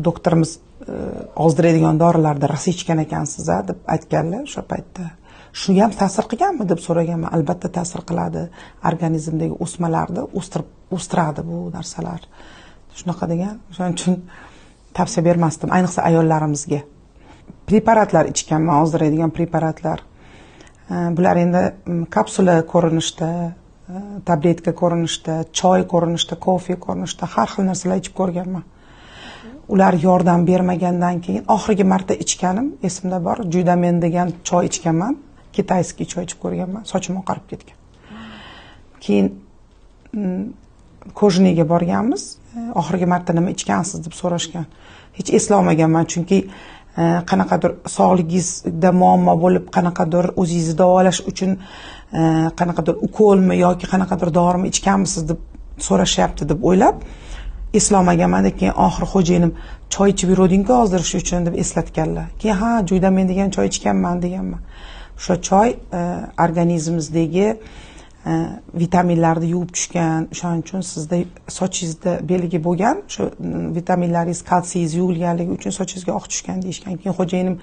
doktorimiz ozdiradigan dorilarni rosa ichgan ekansiz deb aytganlar o'sha paytda. Shunga ham ta'sir qilganmi deb so'raganman. Albatta ta'sir qiladi. Organizmdagi o'smalarni o'stiradi bu narsalar. Shunaqa degan. Shuning uchun tavsiya bermasdim, ayniqsa ayollarimizga. Preparatlar ichganman, ozdiradigan preparatlar. Bular endi kapsula ko'rinishda, tabletka ko'rinishda, choy ko'rinishda, kofe ko'rinishda har xil narsalar ichib ko'rganman. Ular yordam bermagandan keyin oxirgi marta ichganim esimda bor. Judamen degan choy ichganman. Kitayskiy choy ichib ko'rganman. Sochim oqarib ketgan. Keyin Kojniga borganmiz. Oxirgi marta nima ichgansiz deb so'rashgan. Hech eslolmaganman, chunki qanaqadir sog'ligingizda muammo bo'lib, qanaqadir o'zingizni davolash uchun qanaqadir ukolmi yoki qanaqadir dorimi ichganmisiz deb so'rashyapti deb o'ylab eslolmaganman. Keyin oxiri xo'jayinim choy ichib yuruvding-ku ozdirish uchun deb eslatganlar. Keyin ha, Judamen degan choy ichganman deganman. O'sha choy organizmingizdagi vitaminlarni yuvib tushgan. O'shaning uchun sizda sochingizda belgi bo'lgan, shu vitaminlaringiz, kalsiyingiz yuvilganligi uchun sochingizga oq tushgan deyishgan. Keyin xo'jayinim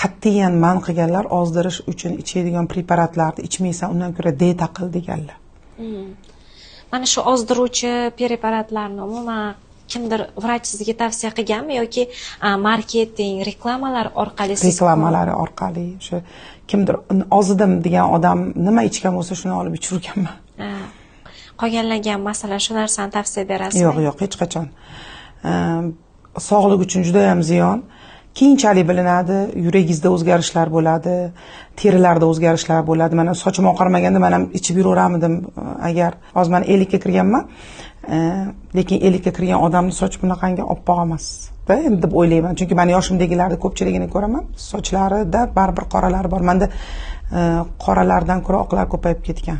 qat'iyan man qilganlar, ozdirish uchun ichadigan preparatlarni ichmaysan, undan ko'ra dieta qil deganlar. Mana shu ozdiruvchi preparatlarni umuman kimdir vrach sizga tavsiya qilganmi yoki marketing, reklamalar orqali reklamalar orqali o'sha kimdir ozidim degan odam nima ichgan bo'lsa shuni olib ichirganman. Qolganlarga ham masalan shu narsani tavsiya berasizmi? Yo'q, hech qachon. Sog'liq uchun juda ham ziyon. Keyinchalik bilinadi, yuragingizda o'zgarishlar bo'ladi, terilarda o'zgarishlar bo'ladi. Mana sochim oqarmaganda men ham ichib yuraveramidim agar hozir men 50 ga kirganman. Lekin 50 ga kirgan odamning sochi bunaqangi oppoq emas. Endi deb o'ylayman, chunki men yoshimdagilarning ko'pchiligini ko'raman, sochlarida baribir qoralari bor. Menda qoralardan ko'ra oqlar ko'payib ketgan.